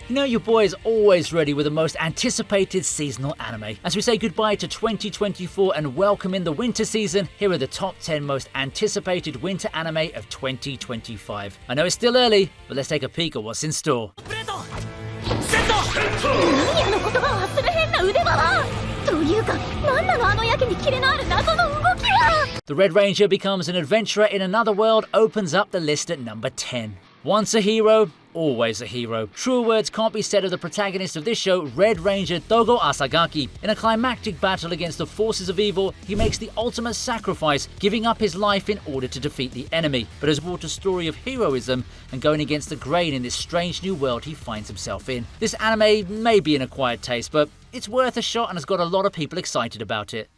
You know your boy is always ready with the most anticipated seasonal anime. As we say goodbye to 2024 and welcome in the winter season, here are the top 10 most anticipated winter anime of 2025. I know it's still early, but let's take a peek at what's in store. The Red Ranger becomes an adventurer in another world opens up the list at number 10. Once a hero, always a hero. Truer words can't be said of the protagonist of this show, Red Ranger Togo Asagaki. In a climactic battle against the forces of evil, he makes the ultimate sacrifice, giving up his life in order to defeat the enemy, but has brought a story of heroism and going against the grain in this strange new world he finds himself in. This anime may be an acquired taste, but it's worth a shot and has got a lot of people excited about it.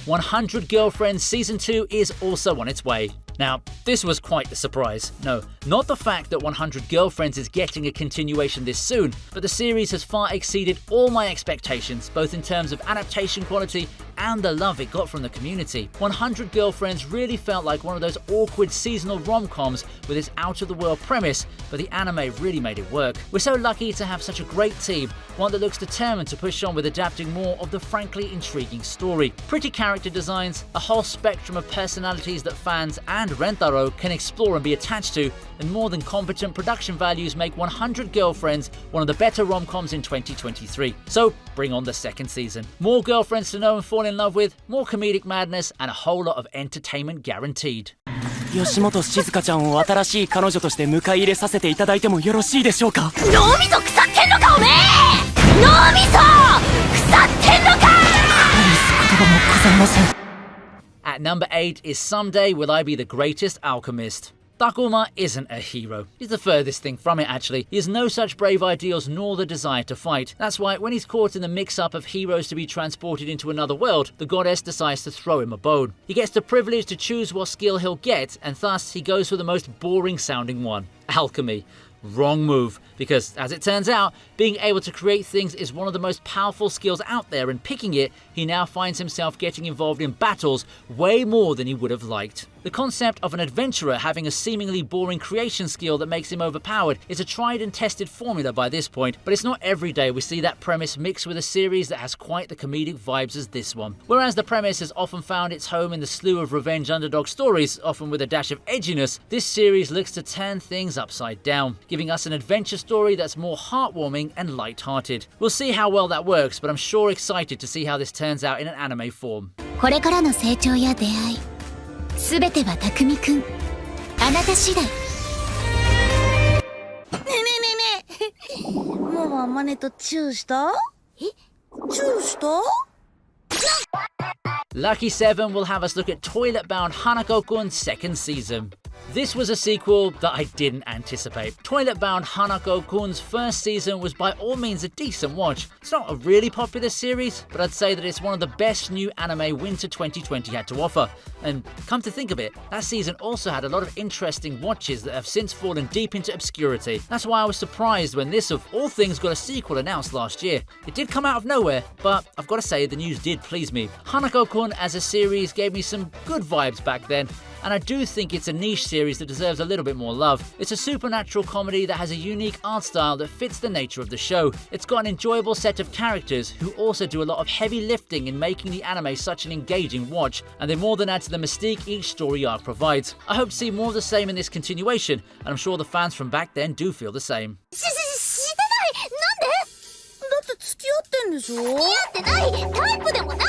100 Girlfriends Season 2 is also on its way. Now, this was quite the surprise. No, not the fact that 100 Girlfriends is getting a continuation this soon, but the series has far exceeded all my expectations, both in terms of adaptation quality and the love it got from the community. 100 Girlfriends really felt like one of those awkward seasonal rom-coms with its out-of-the-world premise, but the anime really made it work. We're so lucky to have such a great team, one that looks determined to push on with adapting more of the frankly intriguing story. Pretty character designs, a whole spectrum of personalities that fans and Rentaro can explore and be attached to, and more than competent production values make 100 Girlfriends one of the better rom-coms in 2023. So bring on the second season. More girlfriends to know and fall in love with, more comedic madness, and a whole lot of entertainment guaranteed. 吉本静香ちゃんを新しい彼女として迎え入れさせていただいてもよろしいでしょうか。脳みそ腐ってんのかおめえ。脳みそ腐ってんのか。言葉もございません。At number 8 is Someday Will I Be the Greatest Alchemist. Takuma isn't a hero. He's the furthest thing from it, actually. He has no such brave ideals nor the desire to fight. That's why when he's caught in the mix-up of heroes to be transported into another world, the goddess decides to throw him a bone. He gets the privilege to choose what skill he'll get, and thus he goes for the most boring-sounding one, alchemy. Wrong move, because as it turns out, being able to create things is one of the most powerful skills out there, and picking it, he now finds himself getting involved in battles way more than he would have liked. The concept of an adventurer having a seemingly boring creation skill that makes him overpowered is a tried and tested formula by this point, but it's not every day we see that premise mixed with a series that has quite the comedic vibes as this one. Whereas the premise has often found its home in the slew of revenge underdog stories, often with a dash of edginess, this series looks to turn things upside down, giving us an adventure story that's more heartwarming and light-hearted. We'll see how well that works, but I'm sure excited to see how this turns out in an anime form. これからの成長や出会い、すべては匠くん。あなた次第。ねえねえねえねえ。もうマネとチューした？え？チューした？ Lucky 7 will have us look at Toilet-Bound Hanako-kun's second season. This was a sequel that I didn't anticipate. Toilet-Bound Hanako-kun's first season was by all means a decent watch. It's not a really popular series, but I'd say that it's one of the best new anime winter 2020 had to offer. And come to think of it, that season also had a lot of interesting watches that have since fallen deep into obscurity. That's why I was surprised when this, of all things, got a sequel announced last year. It did come out of nowhere, but I've got to say the news did please me. Hanako-kun as a series gave me some good vibes back then, and I do think it's a niche series that deserves a little bit more love. It's a supernatural comedy that has a unique art style that fits the nature of the show. It's got an enjoyable set of characters who also do a lot of heavy lifting in making the anime such an engaging watch, and they more than add to the mystique each story arc provides. I hope to see more of the same in this continuation, and I'm sure the fans from back then do feel the same. だって付き合ってんでしょ？付き合ってない！タイプでもない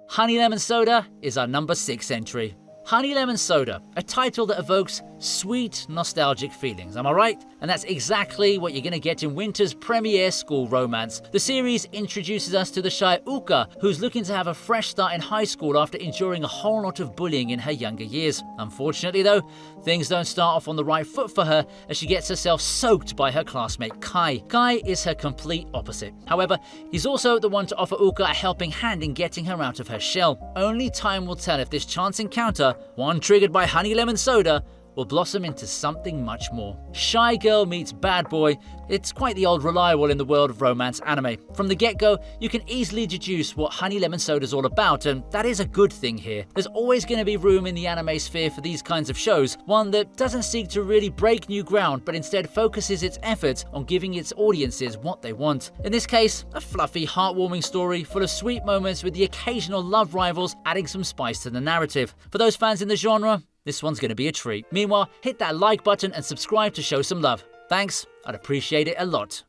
！Honey Lemon Soda is our number 6 entry. Honey Lemon Soda, a title that evokes sweet, nostalgic feelings, am I right? And that's exactly what you're going to get in winter's premiere school romance. The series introduces us to the shy Uka, who's looking to have a fresh start in high school after enduring a whole lot of bullying in her younger years. Unfortunately though, things don't start off on the right foot for her as she gets herself soaked by her classmate Kai. Kai is her complete opposite. However, he's also the one to offer Uka a helping hand in getting her out of her shell. Only time will tell if this chance encounter, one triggered by Honey Lemon Soda, will blossom into something much more. Shy girl meets bad boy. It's quite the old reliable in the world of romance anime. From the get-go, you can easily deduce what Honey Lemon Soda is all about, and that is a good thing here. There's always going to be room in the anime sphere for these kinds of shows, one that doesn't seek to really break new ground, but instead focuses its efforts on giving its audiences what they want. In this case, a fluffy, heartwarming story full of sweet moments with the occasional love rivals adding some spice to the narrative. For those fans in the genre, this one's going to be a treat. Meanwhile, hit that like button and subscribe to show some love. Thanks, I'd appreciate it a lot.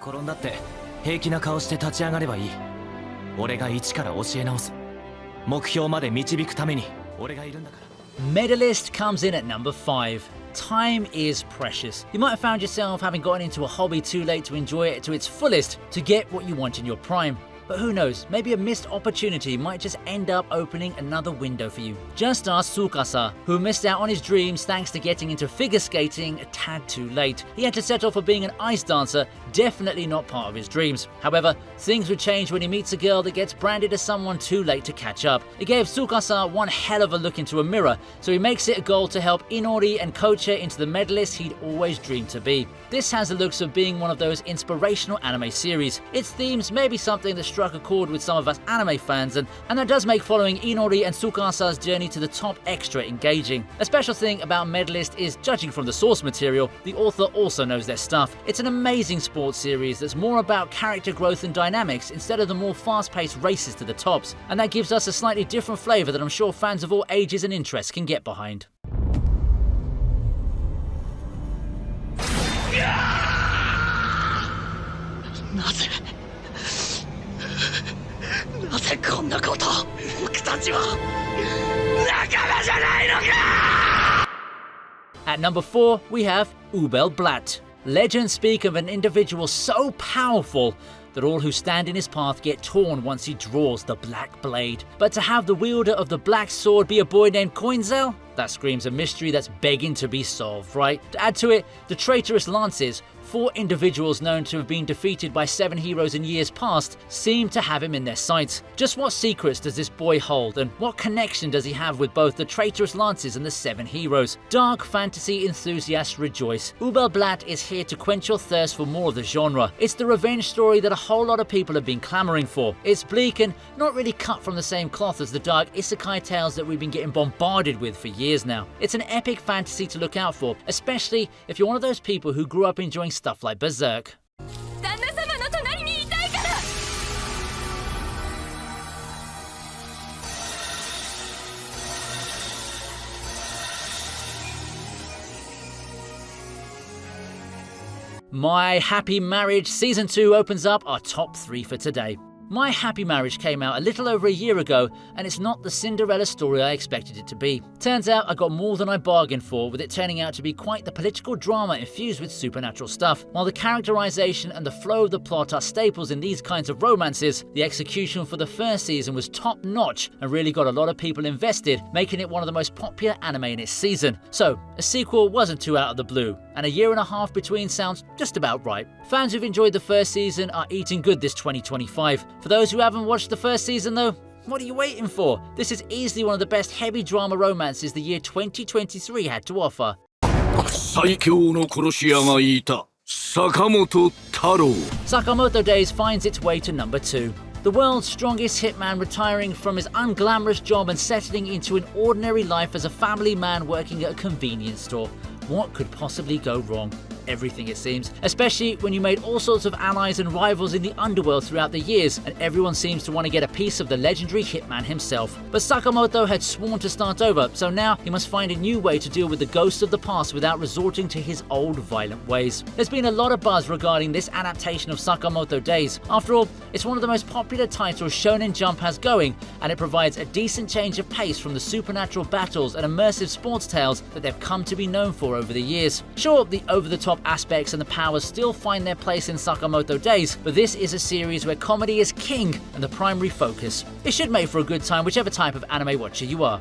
転んだって平気な顔して立ち上がればいい。俺が一から教え直す。目標まで導くために俺がいるんだから。Medalist comes in at number 5. Time is precious. You might have found yourself having gotten into a hobby too late to enjoy it to its fullest to get what you want in your prime. But who knows, maybe a missed opportunity might just end up opening another window for you. Just ask Tsukasa, who missed out on his dreams thanks to getting into figure skating a tad too late. He had to settle for being an ice dancer, definitely not part of his dreams. However, things would change when he meets a girl that gets branded as someone too late to catch up. It gave Tsukasa one hell of a look into a mirror, so he makes it a goal to help Inori and coach her into the medalist he'd always dreamed to be. This has the looks of being one of those inspirational anime series. Its themes may be something that struck a chord with some of us anime fans, and that does make following Inori and Tsukasa's journey to the top extra engaging. A special thing about Medalist is, judging from the source material, the author also knows their stuff. It's an amazing sports series that's more about character growth and dynamics instead of the more fast-paced races to the tops, and that gives us a slightly different flavour that I'm sure fans of all ages and interests can get behind. At number 4, we have Ubelblatt. Legends speak of an individual so powerful that all who stand in his path get torn once he draws the black blade. But to have the wielder of the black sword be a boy named Koinzel? That screams a mystery that's begging to be solved, right? To add to it, the traitorous lances, 4 individuals known to have been defeated by 7 heroes in years past, seem to have him in their sights. Just what secrets does this boy hold, and what connection does he have with both the traitorous lances and the 7 heroes? Dark fantasy enthusiasts rejoice. Ubelblatt is here to quench your thirst for more of the genre. It's the revenge story that a whole lot of people have been clamoring for. It's bleak and not really cut from the same cloth as the dark isekai tales that we've been getting bombarded with for years now. It's an epic fantasy to look out for, especially if you're one of those people who grew up enjoying stuff like Berserk. My Happy Marriage Season 2 opens up our top 3 for today. My Happy Marriage came out a little over a year ago, and it's not the Cinderella story I expected it to be. Turns out I got more than I bargained for, with it turning out to be quite the political drama infused with supernatural stuff. While the characterization and the flow of the plot are staples in these kinds of romances, the execution for the first season was top-notch and really got a lot of people invested, making it one of the most popular anime in its season. So, a sequel wasn't too out of the blue, and a year and a half between sounds just about right. Fans who've enjoyed the first season are eating good this 2025. For those who haven't watched the first season though, what are you waiting for? This is easily one of the best heavy drama romances the year 2023 had to offer. Sakamoto Days finds its way to number 2. The world's strongest hitman retiring from his unglamorous job and settling into an ordinary life as a family man working at a convenience store. What could possibly go wrong? Everything, it seems, especially when you made all sorts of allies and rivals in the underworld throughout the years, and everyone seems to want to get a piece of the legendary hitman himself. But Sakamoto had sworn to start over, so now he must find a new way to deal with the ghosts of the past without resorting to his old violent ways. There's been a lot of buzz regarding this adaptation of Sakamoto Days. After all, it's one of the most popular titles Shonen Jump has going, and it provides a decent change of pace from the supernatural battles and immersive sports tales that they've come to be known for over the years. Sure, the over-the-top aspects and the powers still find their place in Sakamoto Days, but this is a series where comedy is king and the primary focus. It should make for a good time whichever type of anime watcher you are.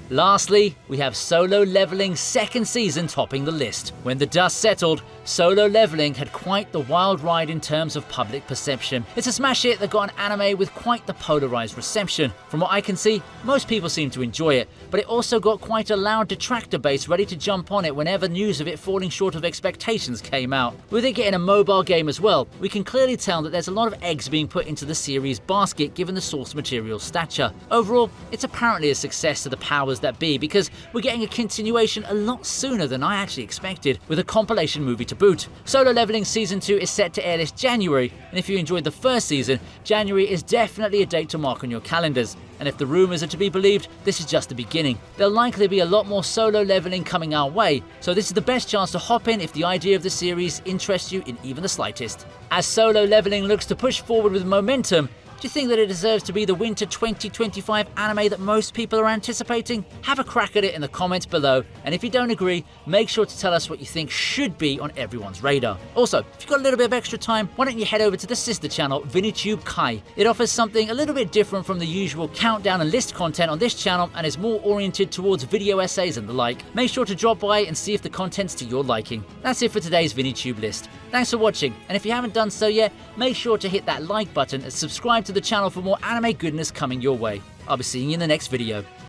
Lastly, we have Solo Leveling's second season topping the list. When the dust settled, Solo Leveling had quite the wild ride in terms of public perception. It's a smash hit that got an anime with quite the polarized reception. From what I can see, most people seem to enjoy it, but it also got quite a loud detractor base ready to jump on it whenever news of it falling short of expectations came out. With it getting a mobile game as well, we can clearly tell that there's a lot of eggs being put into the series' basket given the source material's stature. Overall, it's apparently a success to the powers that be because we're getting a continuation a lot sooner than I actually expected, with a compilation movie to boot. Solo Leveling Season 2 is set to air this January, and if you enjoyed the first season, January is definitely a date to mark on your calendars. And if the rumours are to be believed, this is just the beginning. There'll likely be a lot more Solo Leveling coming our way, so this is the best chance to hop in if the idea of the series interests you in even the slightest. As Solo Leveling looks to push forward with momentum, do you think that it deserves to be the winter 2025 anime that most people are anticipating? Have a crack at it in the comments below, and if you don't agree, make sure to tell us what you think should be on everyone's radar. Also, if you've got a little bit of extra time, why don't you head over to the sister channel, ViniiTube Kai. It offers something a little bit different from the usual countdown and list content on this channel and is more oriented towards video essays and the like. Make sure to drop by and see if the content's to your liking. That's it for today's ViniiTube list. Thanks for watching, and if you haven't done so yet, make sure to hit that like button and subscribe to the channel for more anime goodness coming your way. I'll be seeing you in the next video.